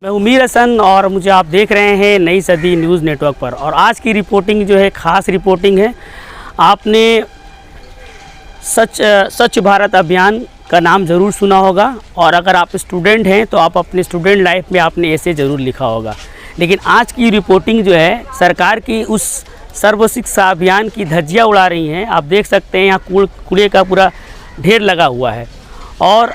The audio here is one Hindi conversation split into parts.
मैं उमीर हसन और मुझे आप देख रहे हैं नई सदी न्यूज़ नेटवर्क पर। और आज की रिपोर्टिंग जो है ख़ास रिपोर्टिंग है। आपने स्वच्छ भारत अभियान का नाम ज़रूर सुना होगा और अगर आप स्टूडेंट हैं तो आप अपने स्टूडेंट लाइफ में आपने ऐसे ज़रूर लिखा होगा। लेकिन आज की रिपोर्टिंग जो है सरकार की उस सर्व शिक्षा अभियान की धज्जियाँ उड़ा रही हैं। आप देख सकते हैं यहाँ कूड़े का पूरा ढेर लगा हुआ है और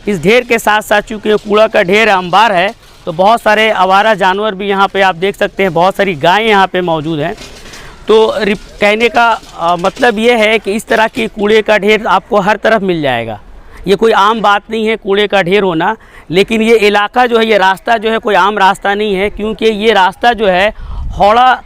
इस ढेर के साथ साथ चूँकि कूड़ा का ढेर अंबार है तो बहुत सारे आवारा जानवर भी यहाँ पे आप देख सकते हैं, बहुत सारी गायें यहाँ पे मौजूद हैं। तो कहने का मतलब ये है कि इस तरह के कूड़े का ढेर आपको हर तरफ मिल जाएगा। ये कोई आम बात नहीं है कूड़े का ढेर होना, लेकिन ये इलाका जो है, ये रास्ता जो है कोई आम रास्ता नहीं है, क्योंकि ये रास्ता जो है हौड़ा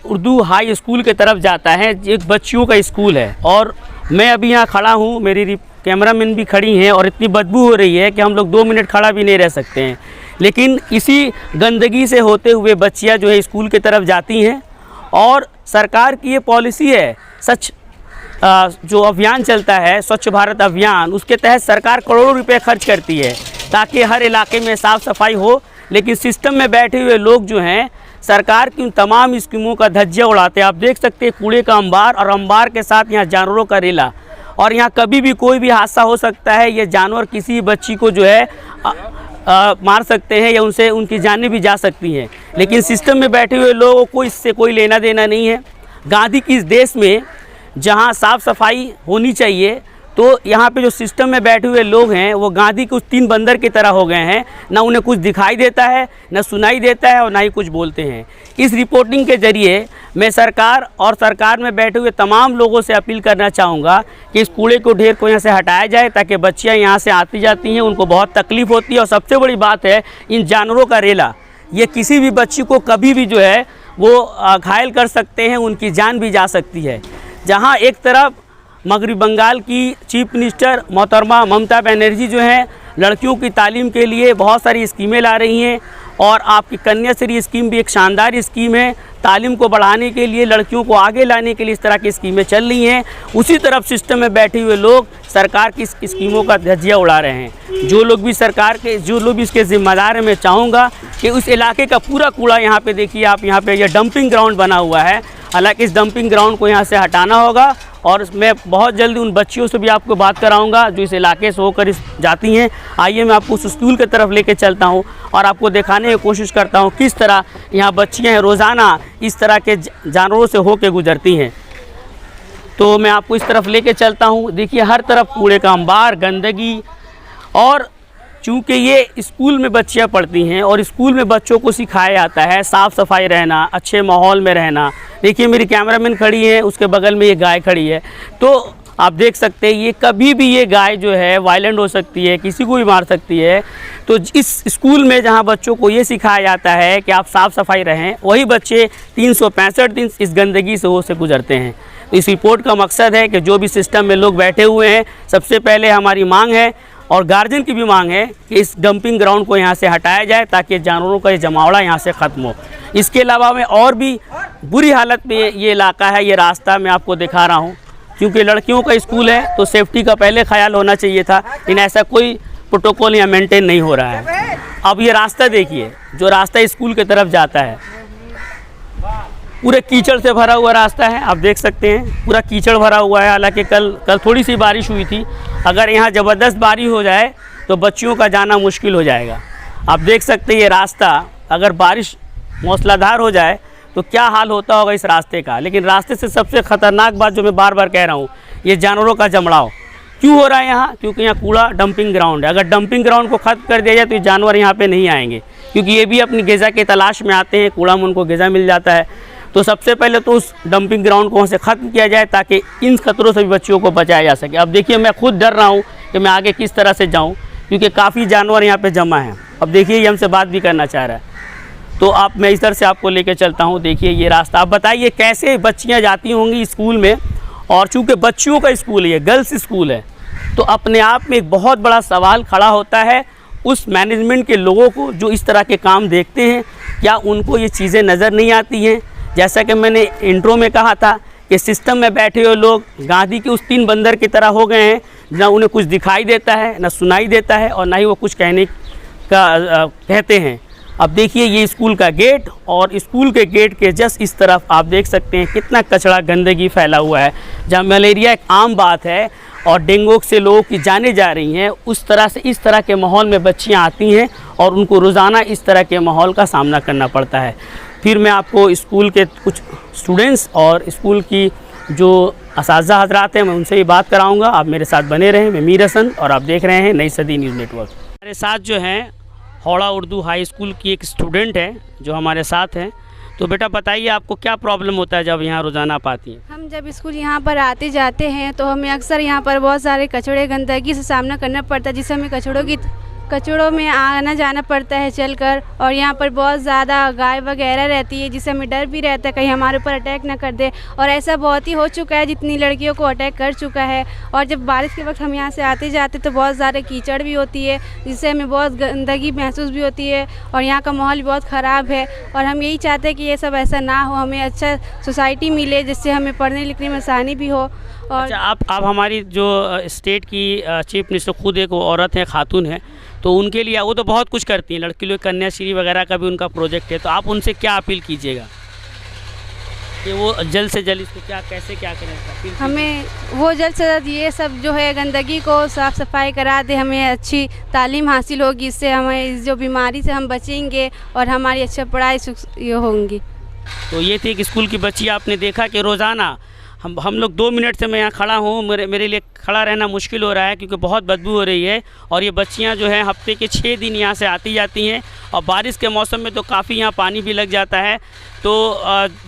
उर्दू हाई स्कूल की तरफ जाता है। एक बच्चियों का स्कूल है और मैं अभी यहाँ खड़ा हूँ, मेरी कैमरामैन भी खड़ी हैं और इतनी बदबू हो रही है कि हम लोग 2 मिनट खड़ा भी नहीं रह सकते हैं। लेकिन इसी गंदगी से होते हुए बच्चियाँ जो है स्कूल की तरफ जाती हैं और सरकार की ये पॉलिसी है जो अभियान चलता है स्वच्छ भारत अभियान, उसके तहत सरकार करोड़ों रुपए खर्च करती है ताकि हर इलाके में साफ़ सफाई हो। लेकिन सिस्टम में बैठे हुए लोग जो हैं सरकार की उन तमाम स्कीमों का धज्जियाँ उड़ाते हैं। आप देख सकते हैं कूड़े का अंबार और अंबार के साथ यहाँ जानवरों का रेला, और यहाँ कभी भी कोई भी हादसा हो सकता है। ये जानवर किसी बच्ची को जो है मार सकते हैं या उनकी जानें भी जा सकती हैं। लेकिन सिस्टम में बैठे हुए लोगों को इससे कोई लेना देना नहीं है। गांधी की इस देश में जहां साफ़ सफाई होनी चाहिए, तो यहाँ पे जो सिस्टम में बैठे हुए लोग हैं वो गांधी के उस 3 बंदर की तरह हो गए हैं। ना उन्हें कुछ दिखाई देता है, ना सुनाई देता है और ना ही कुछ बोलते हैं। इस रिपोर्टिंग के ज़रिए मैं सरकार और सरकार में बैठे हुए तमाम लोगों से अपील करना चाहूँगा कि इस कूड़े को ढेर को यहाँ से हटाया जाए, ताकि बच्चियाँ यहाँ से आती जाती हैं, उनको बहुत तकलीफ़ होती है। और सबसे बड़ी बात है इन जानवरों का रेला, ये किसी भी बच्ची को कभी भी जो है वो घायल कर सकते हैं, उनकी जान भी जा सकती है। जहाँ एक तरफ मगरबी बंगाल की चीफ मिनिस्टर मोहतरमा ममता बनर्जी जो हैं लड़कियों की तालीम के लिए बहुत सारी स्कीमें ला रही हैं, और आपकी कन्याश्री स्कीम भी एक शानदार स्कीम है। तालीम को बढ़ाने के लिए, लड़कियों को आगे लाने के लिए इस तरह की स्कीमें चल रही हैं। उसी तरफ सिस्टम में बैठे हुए लोग सरकार की स्कीमों का धज्जियाँ उड़ा रहे हैं। जो लोग भी इसके ज़िम्मेदार हैं, मैं चाहूँगा कि उस इलाके का पूरा कूड़ा यहाँ पे देखिए आप, यहाँ पे ये डंपिंग ग्राउंड बना हुआ है। हालांकि इस डंपिंग ग्राउंड को यहाँ से हटाना होगा और मैं बहुत जल्दी उन बच्चियों से भी आपको बात कराऊंगा जो इस इलाके से होकर जाती हैं। आइए मैं आपको उस स्कूल की तरफ लेके चलता हूं और आपको दिखाने की कोशिश करता हूं किस तरह यहाँ बच्चियाँ रोज़ाना इस तरह के जानवरों से होकर गुजरती हैं। तो मैं आपको इस तरफ लेके चलता हूँ। देखिए हर तरफ कूड़े का अंबार, गंदगी, और चूँकि ये स्कूल में बच्चियाँ पढ़ती हैं और स्कूल में बच्चों को सिखाया जाता है साफ़ सफाई रहना, अच्छे माहौल में रहना। देखिए मेरी कैमरामैन खड़ी है, उसके बगल में ये गाय खड़ी है। तो आप देख सकते हैं ये कभी भी ये गाय जो है वायलेंट हो सकती है, किसी को भी मार सकती है। तो इस स्कूल में जहाँ बच्चों को ये सिखाया जाता है कि आप साफ़ सफाई रहें, वही बच्चे 365 दिन इस गंदगी से गुजरते हैं। तो इस रिपोर्ट का मकसद है कि जो भी सिस्टम में लोग बैठे हुए हैं, सबसे पहले हमारी मांग है और गार्जियन की भी मांग है कि इस डंपिंग ग्राउंड को यहाँ से हटाया जाए ताकि जानवरों का ये जमावड़ा यहाँ से ख़त्म हो। इसके अलावा मैं और भी बुरी हालत में ये इलाका है, ये रास्ता मैं आपको दिखा रहा हूँ। क्योंकि लड़कियों का स्कूल है तो सेफ्टी का पहले ख्याल होना चाहिए था, लेकिन ऐसा कोई प्रोटोकॉल यहाँ मेंटेन नहीं हो रहा है। अब ये रास्ता देखिए, जो रास्ता स्कूल की तरफ जाता है पूरे कीचड़ से भरा हुआ रास्ता है। आप देख सकते हैं पूरा कीचड़ भरा हुआ है। हालांकि कल थोड़ी सी बारिश हुई थी, अगर यहाँ ज़बरदस्त बारिश हो जाए तो बच्चियों का जाना मुश्किल हो जाएगा। आप देख सकते हैं ये रास्ता अगर बारिश मूसलाधार हो जाए तो क्या हाल होता होगा इस रास्ते का। लेकिन रास्ते से सबसे ख़तरनाक बात जो मैं बार बार कह रहा हूँ, ये जानवरों का जमड़ाव क्यों हो रहा है यहाँ, क्योंकि यहाँ कूड़ा डंपिंग ग्राउंड है। अगर डंपिंग ग्राउंड को ख़त्म कर दिया जाए तो ये जानवर यहाँ पे नहीं आएंगे, क्योंकि ये भी अपनी ग़िज़ा की तलाश में आते हैं, कूड़ा में उनको ग़िज़ा मिल जाता है। तो सबसे पहले तो उस डंपिंग ग्राउंड को वहाँ से ख़त्म किया जाए ताकि इन खतरों से भी बच्चियों को बचाया जा सके। अब देखिए मैं खुद डर रहा हूँ कि मैं आगे किस तरह से जाऊँ, क्योंकि काफ़ी जानवर यहाँ पे जमा हैं। अब देखिए ये हमसे बात भी करना चाह रहा है, तो मैं इधर से आपको लेकर चलता हूँ। देखिए ये रास्ता, आप बताइए कैसे बच्चियाँ जाती होंगी स्कूल में। और चूँकि बच्चियों का स्कूल है, ये गर्ल्स स्कूल है, तो अपने आप में एक बहुत बड़ा सवाल खड़ा होता है उस मैनेजमेंट के लोगों को जो इस तरह के काम देखते हैं, क्या उनको ये चीज़ें नज़र नहीं आती हैं। जैसा कि मैंने इंट्रो में कहा था कि सिस्टम में बैठे हुए लोग गांधी के उस 3 बंदर की तरह हो गए हैं, ना उन्हें कुछ दिखाई देता है, ना सुनाई देता है और ना ही वो कुछ कहने का कहते हैं। अब देखिए ये स्कूल का गेट, और स्कूल के गेट के जस्ट इस तरफ आप देख सकते हैं कितना कचरा गंदगी फैला हुआ है। जहाँ मलेरिया एक आम बात है और डेंगू से लोगों की जानें जा रही हैं, उस तरह से इस तरह के माहौल में बच्चियाँ आती हैं और उनको रोज़ाना इस तरह के माहौल का सामना करना पड़ता है। फिर मैं आपको स्कूल के कुछ स्टूडेंट्स और स्कूल की जो असातिज़ा हज़रात हैं मैं उनसे ही बात कराऊंगा। आप मेरे साथ बने रहें। मैं मीर हसन और आप देख रहे हैं नई सदी न्यूज़ नेटवर्क। हमारे साथ जो हैं हावड़ा उर्दू हाई स्कूल की एक स्टूडेंट है जो हमारे साथ हैं। तो बेटा बताइए आपको क्या प्रॉब्लम होता है जब यहाँ रोज़ाना आप आती हैं? हम जब स्कूल यहाँ पर आते जाते हैं तो हमें अक्सर यहाँ पर बहुत सारे कचड़े गंदगी से सामना करना पड़ता है, जिससे हमें कचड़ों में आना जाना पड़ता है चलकर। और यहाँ पर बहुत ज़्यादा गाय वगैरह रहती है, जिससे हमें डर भी रहता है कहीं हमारे ऊपर अटैक ना कर दे। और ऐसा बहुत ही हो चुका है, जितनी लड़कियों को अटैक कर चुका है। और जब बारिश के वक्त हम यहाँ से आते जाते तो बहुत ज़्यादा कीचड़ भी होती है, जिससे हमें बहुत गंदगी महसूस भी होती है और यहाँ का माहौल बहुत ख़राब है। और हम यही चाहते हैं कि ये सब ऐसा ना हो, हमें अच्छा सोसाइटी मिले जिससे हमें पढ़ने लिखने में आसानी भी हो। और अच्छा, आप हमारी जो स्टेट की चीफ मिनिस्टर खुद एक औरत है, खातून है, तो उनके लिए वो तो बहुत कुछ करती हैं, लड़की लोग कन्याश्री वगैरह का भी उनका प्रोजेक्ट है, तो आप उनसे क्या अपील कीजिएगा कि वो जल्द से जल्द इसको कैसे करें? हमें वो जल्द से जल्द ये सब जो है गंदगी को साफ़ सफाई करा दे, हमें अच्छी तालीम हासिल होगी, इससे हमें इस जो बीमारी से हम बचेंगे और हमारी अच्छी पढ़ाई होंगी। तो ये थी कि स्कूल की बच्ची आपने देखा कि रोज़ाना हम लोग 2 मिनट से मैं यहाँ खड़ा हूँ, मेरे लिए खड़ा रहना मुश्किल हो रहा है क्योंकि बहुत बदबू हो रही है। और ये बच्चियाँ जो हैं हफ्ते के 6 दिन यहाँ से आती जाती हैं, और बारिश के मौसम में तो काफ़ी यहाँ पानी भी लग जाता है। तो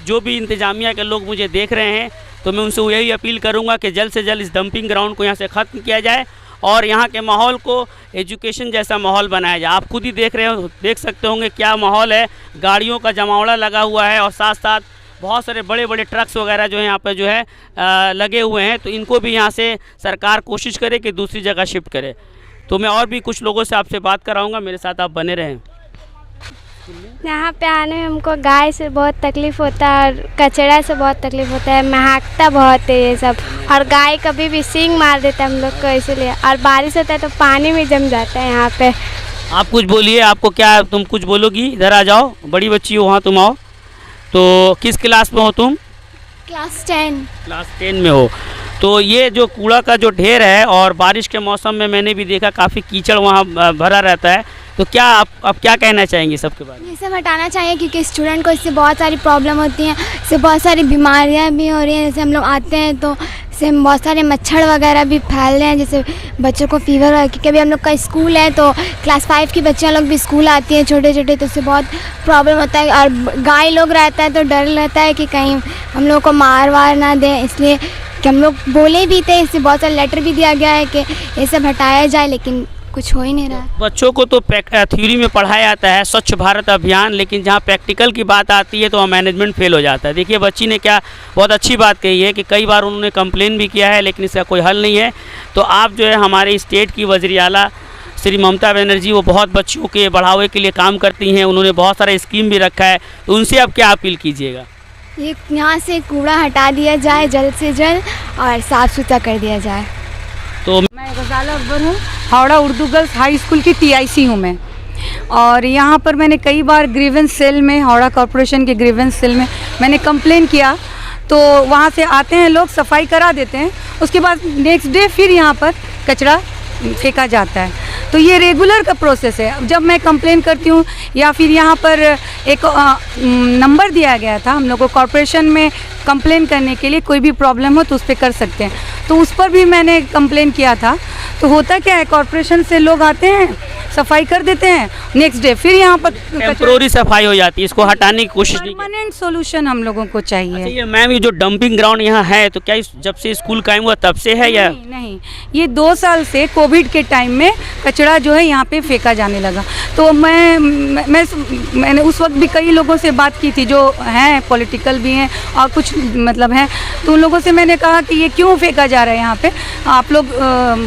जो भी इंतज़ामिया के लोग मुझे देख रहे हैं तो मैं उनसे यही अपील करूँगा कि जल्द से जल्द इस डंपिंग ग्राउंड को यहाँ से ख़त्म किया जाए और यहाँ के माहौल को एजुकेशन जैसा माहौल बनाया जाए। आप खुद ही देख सकते होंगे क्या माहौल है, गाड़ियों का जमावड़ा लगा हुआ है और साथ साथ बहुत सारे बड़े बड़े ट्रक्स वगैरह जो है यहाँ पर जो है लगे हुए हैं। तो इनको भी यहाँ से सरकार कोशिश करे कि दूसरी जगह शिफ्ट करे। तो मैं और भी कुछ लोगों से आपसे बात कराऊंगा, मेरे साथ आप बने रहें। यहाँ पे आने में हमको गाय से बहुत तकलीफ़ होता है और कचरा से बहुत तकलीफ़ होता है, महकता बहुत है ये सब। और गाय कभी भी सींग मार देता है हम लोग को, इसीलिए। और बारिश होता है तो पानी में जम जाता है यहाँ पे। आप कुछ बोलिए, आपको क्या, तुम कुछ बोलोगी? इधर आ जाओ, बड़ी बच्ची हो, वहाँ तुम आओ। तो किस क्लास में हो तुम? क्लास 10। क्लास 10 में हो। तो ये जो कूड़ा का जो ढेर है और बारिश के मौसम में मैंने भी देखा काफ़ी कीचड़ वहाँ भरा रहता है, तो क्या आप क्या कहना चाहेंगे सबके बारे में? ये सब हटाना चाहिए क्योंकि स्टूडेंट को इससे बहुत सारी प्रॉब्लम होती हैं, इससे बहुत सारी बीमारियां भी हो रही हैं। जैसे हम लोग आते हैं तो इससे बहुत सारे मच्छर वगैरह भी फैल रहे हैं, जैसे बच्चों को फीवर है। क्योंकि अभी हम लोग का स्कूल है तो क्लास 5 की बच्चियाँ लोग भी स्कूल आती हैं छोटे छोटे, तो उससे बहुत प्रॉब्लम होता है। और गाय लोग रहता है तो डर रहता है कि कहीं हम लोग को मार वार ना दें, इसलिए कि हम लोग बोले भी थे, इससे बहुत सारे लेटर भी दिया गया है कि ये सब हटाया जाए, लेकिन कुछ हो ही नहीं रहा। बच्चों को तो थ्योरी में पढ़ाया जाता है स्वच्छ भारत अभियान, लेकिन जहाँ प्रैक्टिकल की बात आती है तो वहाँ मैनेजमेंट फेल हो जाता है। देखिए बच्ची ने क्या बहुत अच्छी बात कही है कि कई बार उन्होंने कंप्लेन भी किया है लेकिन इसका कोई हल नहीं है। तो आप जो है हमारे स्टेट की वज़ीर आला श्री ममता बनर्जी, वो बहुत बच्चों के बढ़ावे के लिए काम करती हैं, उन्होंने बहुत सारा स्कीम भी रखा है, तो उनसे आप क्या अपील कीजिएगा? ये यहाँ से कूड़ा हटा दिया जाए जल्द से जल्द और साफ़ सुथरा कर दिया जाए। तो मैं गज़ाला अकबर हूँ, Howrah Urdu girls high school की TIC हूँ मैं। और यहाँ पर मैंने कई बार ग्रीवेंस सेल में, हावड़ा कॉरपोरेशन के ग्रीवेंस सेल में मैंने कंप्लेन किया, तो वहाँ से आते हैं लोग, सफाई करा देते हैं, उसके बाद नेक्स्ट डे फिर यहाँ पर कचरा फेंका जाता है। तो ये रेगुलर का प्रोसेस है। जब मैं कंप्लेन करती हूँ या फिर यहाँ पर एक नंबर दिया गया था हम लोग को कॉरपोरेशन में कंप्लेन करने के लिए, कोई भी प्रॉब्लम हो तो उस पर कर सकते हैं, तो उस पर भी मैंने कंप्लेन किया था। तो होता क्या है, कॉरपोरेशन से लोग आते हैं, सफाई कर देते हैं, नेक्स्ट डे फिर यहाँ पर टेम्प्रोरी सफाई हो जाती है, इसको हटाने की कोशिश नहीं। परमानेंट सोल्यूशन हम लोगों को चाहिए। अच्छा, ये मैम ये जो डंपिंग ग्राउंड यहाँ है तो क्या जब से स्कूल कायम हुआ तब से है या नहीं? ये 2 साल से कोविड के टाइम में कचरा जो है यहाँ पे फेंका जाने लगा। तो मैंने उस वक्त भी कई लोगों से बात की थी जो हैं पॉलिटिकल भी हैं और कुछ मतलब हैं, तो उन लोगों से मैंने कहा कि ये क्यों फेंका जा रहा है यहाँ पे, आप लोग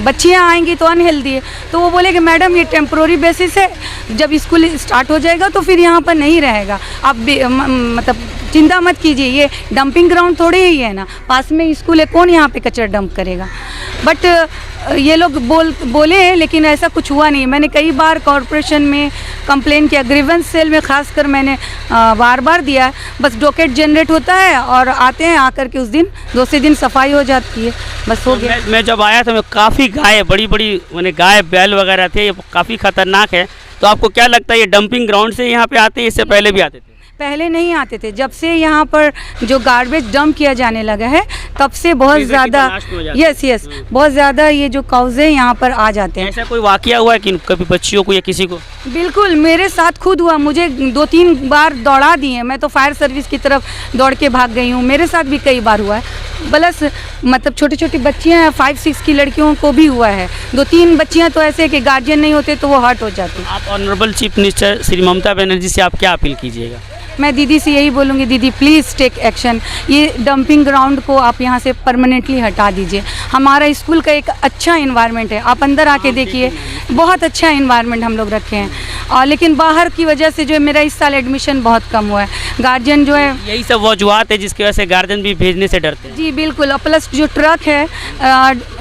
बच्चियाँ आएंगी तो अनहेल्दी है। तो वो बोले कि मैडम ये टेम्प्रोरी बेसिस है, जब स्कूल स्टार्ट हो जाएगा तो फिर यहाँ पर नहीं रहेगा, आप मतलब चिंता मत कीजिए, ये डंपिंग ग्राउंड थोड़े ही है ना, पास में स्कूल है, कौन यहाँ पे कचरा डंप करेगा। बट ये लोग बोले हैं, लेकिन ऐसा कुछ हुआ नहीं। मैंने कई बार कॉरपोरेशन में कंप्लेन किया, ग्रीवेंस सेल में खासकर मैंने बार बार दिया है। बस डॉकेट जनरेट होता है और आते हैं, आकर के उस दिन दूसरे दिन सफाई हो जाती है, बस हो गया। मैं जब आया था, मैं काफ़ी गाय, बड़ी बड़ी मैंने गाय बैल वगैरह थे, ये काफ़ी खतरनाक है। तो आपको क्या लगता है ये डंपिंग ग्राउंड से यहाँ पे आते हैं, इससे पहले भी आते थे? पहले नहीं आते थे। जब से यहाँ पर जो गार्बेज डंप किया जाने लगा है, तब से बहुत ज़्यादा, यस बहुत ज़्यादा ये जो काउज है यहाँ पर आ जाते हैं। ऐसा कोई वाकया हुआ है कि कभी बच्चियों को या किसी को? बिल्कुल, मेरे साथ खुद हुआ। मुझे 2-3 बार दौड़ा दिए, मैं तो फायर सर्विस की तरफ दौड़ के भाग गई हूँ। मेरे साथ भी कई बार हुआ है। प्लस मतलब छोटी छोटी बच्चियाँ 5-6 की लड़कियों को भी हुआ है। 2-3 बच्चियाँ तो ऐसे कि गार्जियन नहीं होते तो वो हर्ट हो जाती। आप honourable chief minister Shri Mamata Banerjee से आप क्या अपील कीजिएगा? मैं दीदी से यही बोलूँगी, दीदी प्लीज़ टेक एक्शन। ये डंपिंग ग्राउंड को आप यहाँ से परमानेंटली हटा दीजिए। हमारा स्कूल का एक अच्छा इन्वायरमेंट है, आप अंदर आके देखिए, बहुत अच्छा इन्वायरमेंट हम लोग रखे हैं। और लेकिन बाहर की वजह से जो है मेरा इस साल एडमिशन बहुत कम हुआ है। गार्जियन जो है, यही सब वजूहत है जिसकी वजह से गार्जियन भी भेजने से डरते हैं। जी बिल्कुल। और प्लस जो ट्रक है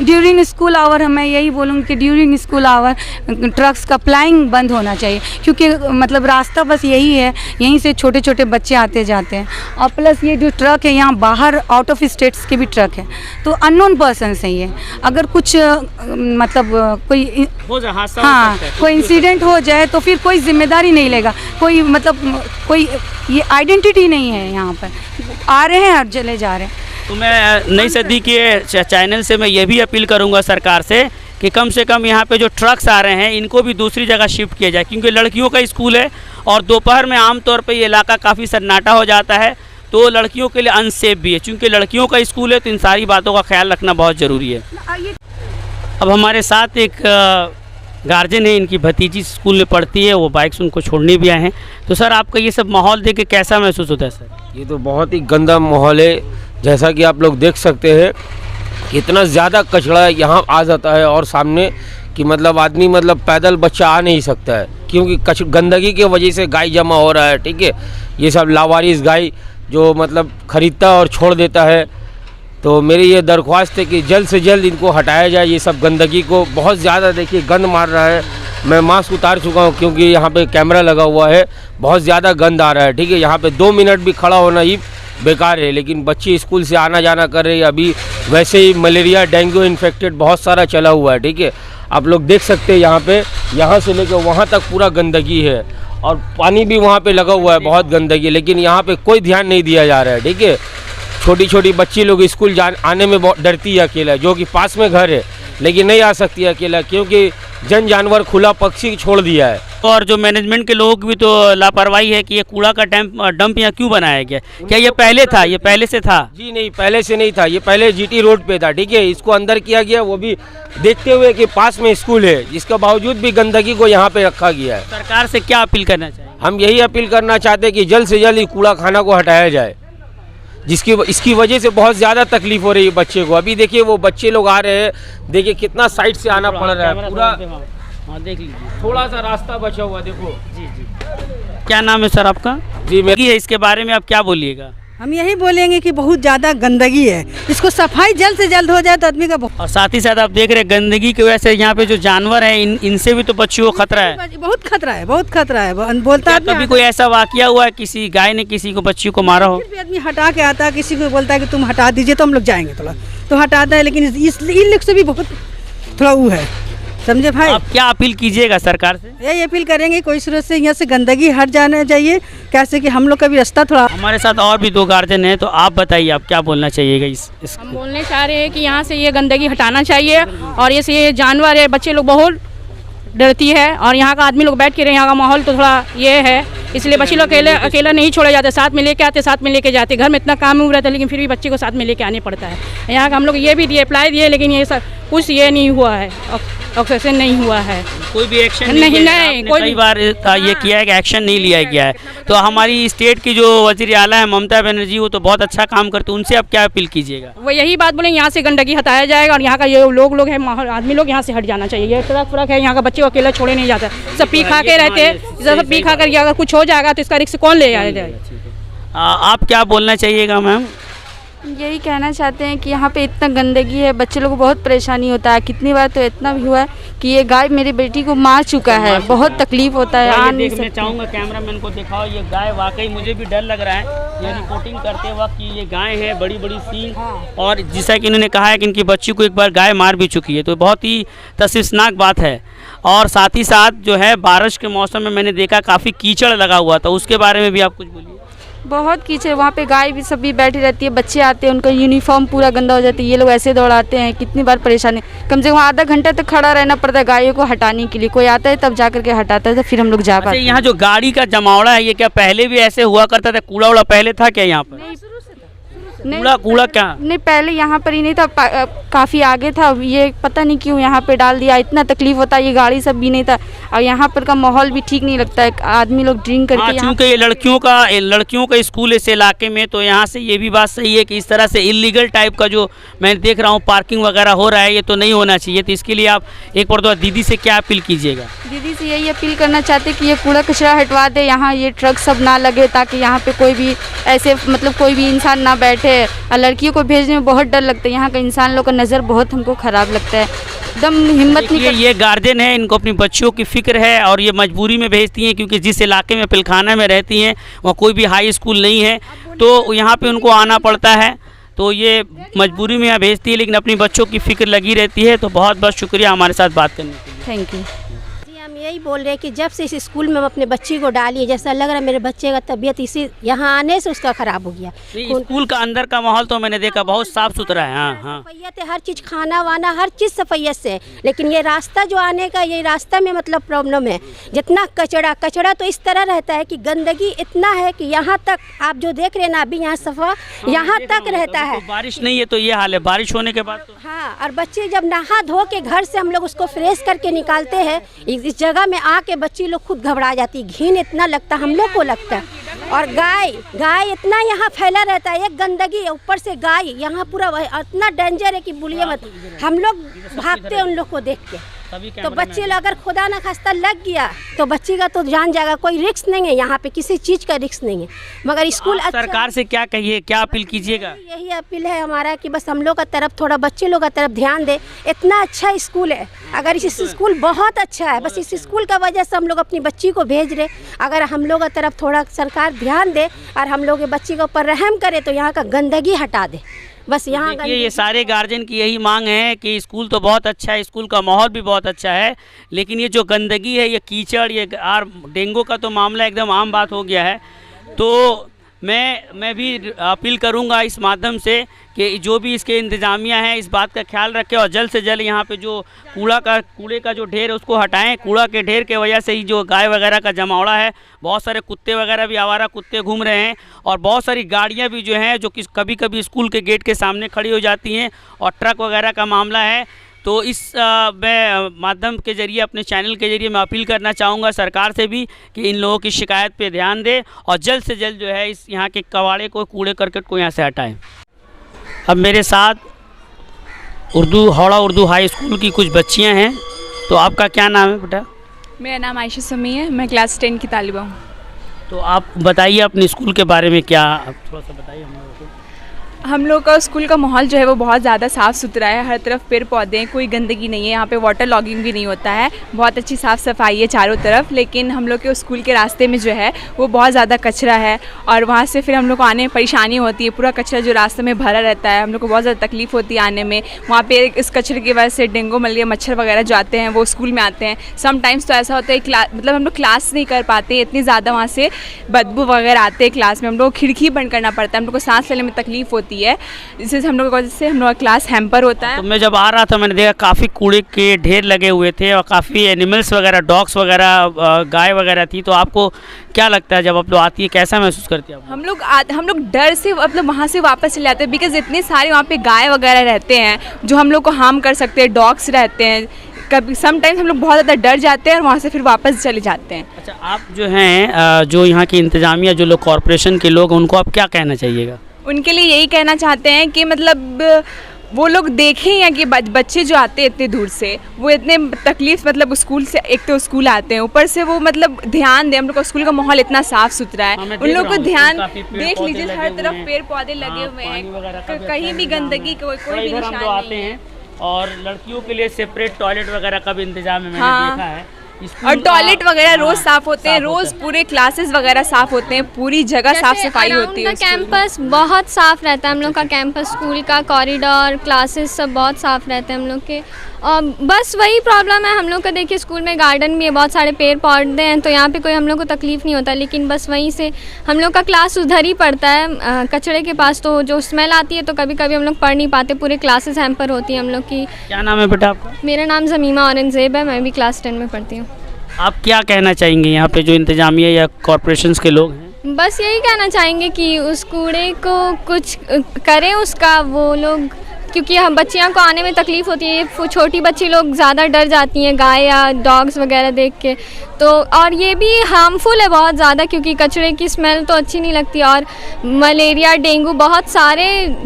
ड्यूरिंग स्कूल आवर, मैं यही बोलूँगी कि ड्यूरिंग स्कूल आवर ट्रक्स का प्लाइंग बंद होना चाहिए, क्योंकि मतलब रास्ता बस यही है, यहीं से छोटे छोटे बच्चे आते जाते हैं। और प्लस ये जो ट्रक है यहाँ बाहर आउट ऑफ स्टेट्स के भी ट्रक है, तो अननोन पर्सन्स हैं ये। अगर कुछ मतलब कोई हादसा हाँ कोई इंसिडेंट हो जाए तो फिर कोई जिम्मेदारी नहीं लेगा, कोई मतलब कोई ये आइडेंटिटी नहीं है। यहाँ पर आ रहे हैं और चले जा रहे हैं। तो मैं नई सदी के चैनल से मैं ये भी अपील करूँगा सरकार से कि कम से कम यहाँ पे जो ट्रक्स आ रहे हैं इनको भी दूसरी जगह शिफ्ट किया जाए, क्योंकि लड़कियों का स्कूल है और दोपहर में आमतौर पे ये इलाका काफ़ी सन्नाटा हो जाता है, तो लड़कियों के लिए अनसेफ भी है। चूँकि लड़कियों का स्कूल है तो इन सारी बातों का ख्याल रखना बहुत ज़रूरी है। अब हमारे साथ एक गार्जियन है, इनकी भतीजी स्कूल में पढ़ती है, वो बाइक से उनको छोड़ने भी आए हैं। तो सर आपका ये सब माहौल देख के कैसा महसूस होता है? सर ये तो बहुत ही गंदा माहौल है, जैसा कि आप लोग देख सकते हैं कितना ज़्यादा कचरा यहाँ आ जाता है और सामने कि मतलब आदमी मतलब पैदल बच्चा आ नहीं सकता है, क्योंकि गंदगी के वजह से गाय जमा हो रहा है। ठीक है, ये सब लावारिस गाय जो मतलब ख़रीदता और छोड़ देता है। तो मेरी ये दरख्वास्त है कि जल्द से जल्द इनको हटाया जाए, ये सब गंदगी को। बहुत ज़्यादा देखिए गंद मार रहा है। मैं मास्क उतार चुका हूँ क्योंकि यहाँ पे कैमरा लगा हुआ है, बहुत ज़्यादा गंद आ रहा है। ठीक है, यहाँ पे 2 मिनट भी खड़ा होना ही बेकार है, लेकिन बच्चे स्कूल से आना जाना कर रहे हैं। अभी वैसे ही मलेरिया डेंगू इन्फेक्टेड बहुत सारा चला हुआ है। ठीक है, आप लोग देख सकते हैं यहाँ पे, यहाँ से लेकर वहाँ तक पूरा गंदगी है और पानी भी वहाँ पे लगा हुआ है, बहुत गंदगी, लेकिन यहाँ पे कोई ध्यान नहीं दिया जा रहा है। ठीक है, छोटी छोटी बच्ची लोग स्कूल आने में बहुत डरती है अकेला, जो कि पास में घर है, लेकिन नहीं आ सकती है अकेला, क्योंकि जानवर खुला पक्षी छोड़ दिया है। और जो मैनेजमेंट के लोगों की भी तो लापरवाही है कि ये कूड़ा का डंप यहाँ क्यों बनाया गया? क्या ये पहले था? ये पहले से था? जी नहीं, पहले से नहीं था, ये पहले जीटी रोड पे था। ठीक है, इसको अंदर किया गया, वो भी देखते हुए कि पास में स्कूल है, जिसके बावजूद भी गंदगी को यहाँ पे रखा गया है। सरकार से क्या अपील करना चाहिए? हम यही अपील करना चाहते हैं कि जल्द से जल्द कूड़ा खाना को हटाया जाए, इसकी वजह से बहुत ज़्यादा तकलीफ हो रही है बच्चे को। अभी देखिए वो बच्चे लोग आ रहे हैं, देखिए कितना साइड से आना पड़ रहा है, पूरा देख लीजिए थोड़ा सा रास्ता बचा हुआ, देखो। जी जी, क्या नाम है सर आपका? जी मैं है, इसके बारे में आप क्या बोलिएगा? हम यही बोलेंगे कि बहुत ज़्यादा गंदगी है, इसको सफाई जल्द से जल्द हो जाए तो आदमी का और साथ ही साथ आप देख रहे हैं गंदगी की वजह से यहाँ पे जो जानवर हैं इनसे भी तो बच्चों को खतरा है। बहुत खतरा है, बहुत खतरा है। बोलता है कभी कोई ऐसा वाकया हुआ है किसी गाय ने किसी को बच्ची को मारा हो? फिर भी आदमी हटा के आता है, किसी को बोलता है कि तुम हटा दीजिए तो हम लोग जाएंगे थोड़ा, तो हटाता है। लेकिन इन लोग से भी बहुत थोड़ा वो है, समझे भाई। आप क्या अपील कीजिएगा सरकार से? यही अपील करेंगे कोई सूरत से यहाँ से गंदगी हट जाना चाहिए, कैसे कि हम लोग का भी रास्ता थोड़ा। हमारे साथ और भी 2 गार्जियन हैं, तो आप बताइए आप क्या बोलना चाहिएगा इस हम बोलने चाह रहे हैं कि यहाँ से ये गंदगी हटाना चाहिए, और ये जानवर है, बच्चे लोग बहुत डरती है, और यहाँ का आदमी लोग बैठ के रहे, यहाँ का माहौल तो थोड़ा ये है, इसलिए बच्चे लोग अकेला नहीं छोड़े जाते, साथ में लेके आते, साथ में लेके जाते। घर में इतना काम हो रहा था, लेकिन फिर भी बच्चे को साथ में लेके आने पड़ता है। यहाँ का हम लोग ये भी दिए, अप्लाई दिए, लेकिन ये सब कुछ ये नहीं हुआ है, ऑक्सीजन नहीं हुआ है, कोई भी एक्शन नहीं कोई कई बार ये किया है कि एक्शन नहीं लिया गया है। तो हमारी स्टेट की जो वज़ीर आला है ममता बनर्जी, वो तो बहुत अच्छा काम करते हैं, उनसे आप क्या अपील कीजिएगा? वो यही बात बोलेंगे, यहाँ से गंदगी हटाया जाएगा, और यहाँ का ये लोग हैं, आदमी लोग यहाँ से हट जाना चाहिए। ये ट्रक है, यहाँ का बच्चे को अकेला छोड़े नहीं जाता, सब पी खा के रहते हैं, सब पी खा कर अगर कुछ हो जाएगा तो इसका रिस्क कौन ले जाएगा? आप क्या बोलना चाहिएगा मैम? यही कहना चाहते हैं कि यहाँ पे इतना गंदगी है, बच्चे लोग को बहुत परेशानी होता है। कितनी बार तो इतना भी हुआ है कि ये गाय मेरी बेटी को मार चुका है, बहुत तकलीफ होता है। ये देखना चाहूँगा, कैमरामैन को दिखाओ ये गाय। वाकई मुझे भी डर लग रहा है ये रिपोर्टिंग करते वक्त कि ये गाय है, बड़ी बड़ी सींग, और जैसा कि इन्होंने कहा है कि इनकी बच्ची को एक बार गाय मार भी चुकी है, तो बहुत ही तशवीशनाक बात है। और साथ ही साथ जो है बारिश के मौसम में मैंने देखा काफ़ी कीचड़ लगा हुआ था, उसके बारे में भी आप कुछ बोलिए। बहुत कीचड़, वहाँ पे गाय भी सब भी बैठी रहती है, बच्चे आते हैं, उनका यूनिफॉर्म पूरा गंदा हो जाता है, ये लोग ऐसे दौड़ाते हैं। कितनी बार परेशानी, कम से कम आधा घंटा तक खड़ा रहना पड़ता है गायों को हटाने के लिए। कोई आता है तब जा करके हटाता है, तो फिर हम लोग जा पाते हैं। यहाँ जो गाड़ी का जमावड़ा है ये क्या पहले भी ऐसे हुआ करता था? कूड़ा उड़ा पहले था क्या यहाँ पर? कूड़ा क्या? नहीं, पहले यहाँ पर ही नहीं था, काफ़ी आगे था। ये पता नहीं क्यों यहाँ पे डाल दिया, इतना तकलीफ होता है। ये गाड़ी सब भी नहीं था, और यहाँ पर का माहौल भी ठीक नहीं लगता है। आदमी लोग ड्रिंक करके, क्योंकि ये लड़कियों का स्कूल इस इलाके में, तो यहाँ से ये भी बात सही है कि इस तरह से इलीगल टाइप का जो मैं देख रहा हूँ पार्किंग वगैरह हो रहा है, ये तो नहीं होना चाहिए। तो इसके लिए आप एक बार तो दीदी से क्या अपील कीजिएगा? दीदी से यही अपील करना चाहते कि ये कूड़ा कचरा हटवा दे, यहाँ ये ट्रक सब ना लगे, ताकि यहाँ पे कोई भी ऐसे मतलब कोई भी इंसान ना बैठे। और लड़कियों को भेजने में बहुत डर लगता है, यहाँ का इंसान लोग का नज़र बहुत हमको ख़राब लगता है, एकदम हिम्मत नहीं। ये गार्जियन है, इनको अपनी बच्चियों की फिक्र है और ये मजबूरी में भेजती हैं, क्योंकि जिस इलाके में पिलखाना में रहती हैं वहाँ कोई भी हाई स्कूल नहीं है, तो यहाँ पे उनको आना पड़ता है, तो ये मजबूरी में यहाँ भेजती है, लेकिन अपनी बच्चों की फिक्र लगी रहती है। तो बहुत बहुत शुक्रिया हमारे साथ बात करने के लिए। Thank you. हम यही बोल रहे हैं कि जब से इस स्कूल में हम अपने बच्ची को डाली, जैसा लग रहा है मेरे बच्चे का तबीयत इसी यहाँ आने से उसका ख़राब हो गया। स्कूल का अंदर का माहौल तो मैंने देखा बहुत साफ सुथरा है। हाँ, सफैयत है, हर चीज़, खाना वाना हर चीज़ सफैयत से है। लेकिन ये रास्ता जो आने का, ये रास्ता में मतलब प्रॉब्लम है। जितना कचरा तो इस तरह रहता है कि गंदगी इतना है कि यहाँ तक आप जो देख रहे हैं ना, अभी यहाँ सफा यहाँ तक रहता है। बारिश नहीं है तो ये हाल है, बारिश होने के बाद हाँ, और बच्चे जब नहा धो के घर से हम लोग उसको फ्रेश करके निकालते हैं, इस जगह में आके बच्ची लोग खुद घबरा जाती, घिन इतना लगता हम लोग को लगता है। और गाय इतना यहाँ फैला रहता है, एक गंदगी, ऊपर से गाय यहाँ पूरा इतना डेंजर है कि बोलिए मत। हम लोग भागते हैं उन लोग को देख के, तो बच्चे अगर खुदा न खास्ता लग गया तो बच्ची का तो जान जाएगा। कोई रिस्क नहीं है यहाँ पे, किसी चीज़ का रिस्क नहीं है। मगर स्कूल सरकार से क्या कहिए, क्या अपील कीजिएगा? यही अपील है हमारा कि बस हम लोग का तरफ थोड़ा बच्चे लोग का तरफ ध्यान दे। इतना अच्छा स्कूल है, अगर इस स्कूल बहुत अच्छा है, बस इस स्कूल का वजह से हम लोग अपनी बच्ची को भेज रहे। अगर हम लोग का तरफ थोड़ा सरकार ध्यान दे और हम लोग बच्ची के ऊपर रहम करे तो यहाँ का गंदगी हटा दे। बस यहाँ ये सारे गार्जियन की यही मांग है कि स्कूल तो बहुत अच्छा है, स्कूल का माहौल भी बहुत अच्छा है, लेकिन ये जो गंदगी है, ये कीचड़, ये डेंगू का तो मामला एकदम आम बात हो गया है। तो मैं भी अपील करूंगा इस माध्यम से कि जो भी इसके इंतज़ामिया हैं इस बात का ख्याल रखें और जल्द से जल्द यहाँ पे जो कूड़े का जो ढेर है उसको हटाएं। कूड़ा के ढेर के वजह से ही जो गाय वगैरह का जमावड़ा है, बहुत सारे कुत्ते वगैरह भी, आवारा कुत्ते घूम रहे हैं, और बहुत सारी गाड़ियाँ भी जो हैं जो कभी कभी स्कूल के गेट के सामने खड़ी हो जाती हैं, और ट्रक वगैरह का मामला है। तो इस मैं माध्यम के जरिए, अपने चैनल के जरिए मैं अपील करना चाहूँगा सरकार से भी कि इन लोगों की शिकायत पे ध्यान दे और जल्द से जल्द जो है इस यहाँ के कबाड़े को, कूड़े करकट को यहाँ से हटाएं। अब मेरे साथ हावड़ा उर्दू हाई स्कूल की कुछ बच्चियाँ हैं। तो आपका क्या नाम है बेटा? मेरा नाम आयशा समी है, मैं क्लास 10 की तालिबा हूँ। तो आप बताइए अपने स्कूल के बारे में, क्या थोड़ा सा बताइए हम लोगों को। हम लोग का स्कूल का माहौल जो है वो बहुत ज़्यादा साफ़ सुथरा है, हर तरफ पेड़ पौधे हैं, कोई गंदगी नहीं है, यहाँ पे वाटर लॉगिंग भी नहीं होता है, बहुत अच्छी साफ़ सफाई है चारों तरफ। लेकिन हम लोग के स्कूल के रास्ते में जो है वो बहुत ज़्यादा कचरा है, और वहाँ से फिर हम लोग को आने में परेशानी होती है। पूरा कचरा जो रास्ते में भरा रहता है, हम लोग को बहुत ज़्यादा तकलीफ़ होती है आने में। वहाँ पर इस कचरे की वजह से डेंगू मलेरिया मच्छर वगैरह जो आते हैं वो स्कूल में आते हैं। समटाइम्स तो ऐसा होता है मतलब हम लोग क्लास नहीं कर पाते, इतनी ज़्यादा वहाँ से बदबू वगैरह आते हैं क्लास में, हम लोग को खिड़की बंद करना पड़ता है, हम लोग को सांस लेने में तकलीफ़ होती है, जिससे हम लोग की वजह से हम लोग का क्लास हैम्पर होता है। तो मैं जब आ रहा था मैंने देखा काफ़ी कूड़े के ढेर लगे हुए थे और काफ़ी एनिमल्स वगैरह, डॉग्स वगैरह, गाय वगैरह थी। तो आपको क्या लगता है जब आप लोग आती है, कैसा महसूस करती है आप? हम लोग डर से मतलब वहाँ से वापस चले जाते हैं, बिकॉज इतने सारे वहाँ पे गाय वगैरह रहते हैं जो हम लोग को हार्म कर सकते हैं, डॉग्स रहते हैं। कभी समटाइम्स हम लोग बहुत ज़्यादा डर जाते हैं और वहाँ से फिर वापस चले जाते हैं। अच्छा, आप जो हैं जो यहाँ की इंतज़ामिया, जो लोग कॉरपोरेशन के लोग, उनको आप क्या कहना चाहिएगा? उनके लिए यही कहना चाहते हैं कि मतलब वो लोग देखें या कि बच्चे जो आते हैं इतने दूर से वो इतने तकलीफ मतलब स्कूल से एक तो स्कूल आते हैं ऊपर से वो मतलब ध्यान दें। हम लोग का स्कूल का माहौल इतना साफ़ सुथरा है, उन लोग को ध्यान देख लीजिए, हर तरफ पेड़ पौधे लगे हुए हैं, कहीं भी गंदगी कोई भी निशान नहीं है। और लड़कियों के लिए सेपरेट टॉयलेट वगैरह का भी इंतजाम है, मैंने देखा है। और टॉयलेट वगैरह रोज साफ होते हैं, रोज पूरे क्लासेस वगैरह साफ होते हैं, पूरी जगह साफ सफाई होती है। कैंपस बहुत साफ़ रहता है हम लोग का, कैंपस स्कूल का कॉरिडोर क्लासेस सब बहुत साफ़ रहते हैं हम लोग के। और बस वही प्रॉब्लम है हम लोग का, देखिए स्कूल में गार्डन भी है, बहुत सारे पेड़ पौधे हैं, तो यहाँ पे कोई हम लोग को तकलीफ़ नहीं होता। लेकिन बस वहीं से हम लोग का क्लास उधर ही पड़ता है कचरे के पास, तो जो स्मेल आती है तो कभी कभी हम लोग पढ़ नहीं पाते, पूरे क्लासेस हैम्पर होती है हम लोग की। क्या नाम है बेटा आपका? मेरा नाम ज़मीमा औरंगज़ेब है, मैं भी क्लास 10 में पढ़ती हूँ। आप क्या कहना चाहेंगे यहाँ पे जो इंतजामिया या कॉरपोरेशंस के लोग हैं? बस यही कहना चाहेंगे कि उस कूड़े को कुछ करें उसका वो लोग, क्योंकि हम बच्चियों को आने में तकलीफ़ होती है, ये छोटी बच्ची लोग ज़्यादा डर जाती हैं गाय या डॉग्स वगैरह देख के, तो और ये भी हार्मफुल है बहुत ज़्यादा, क्योंकि कचरे की स्मेल तो अच्छी नहीं लगती, और मलेरिया डेंगू बहुत सारे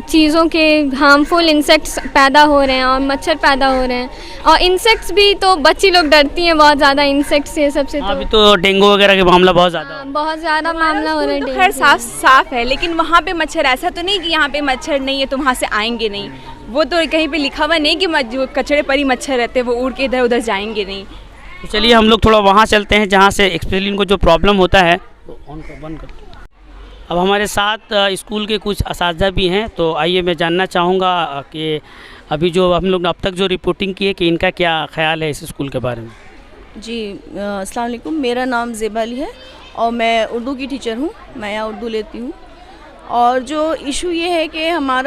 चीज़ों के हार्मफुल इंसेक्ट्स पैदा हो रहे हैं और मच्छर पैदा हो रहे हैं, और इंसेक्ट्स भी तो बच्ची लोग डरती हैं बहुत ज़्यादा इंसेक्ट्स से सबसे। तो अभी तो डेंगू वगैरह का मामला बहुत ज़्यादा मामला हो रहा है। तो खैर साफ है, लेकिन वहाँ पे मच्छर ऐसा तो नहीं कि यहाँ पे मच्छर नहीं है तो वहाँ से आएंगे नहीं, वो तो कहीं पे लिखा हुआ नहीं कि जो कचरे पर ही मच्छर रहते हैं वो उड़ के इधर उधर जाएंगे नहीं। तो चलिए हम लोग थोड़ा वहाँ चलते हैं जहाँ से एक्चुअली इनको जो प्रॉब्लम होता है। तो बंद कर। अब हमारे साथ स्कूल के कुछ असातिज़ा भी हैं, तो आइए मैं जानना चाहूँगा कि अभी जो हम लोग अब तक जो रिपोर्टिंग की है कि इनका क्या ख्याल है इस स्कूल के बारे में। जी अस्सलाम वालेकुम, मेरा नाम ज़ेबा अली है और मैं उर्दू की टीचर हूँ, मैं यहाँ उर्दू लेती हूँ। और जो इशू ये है कि हमारा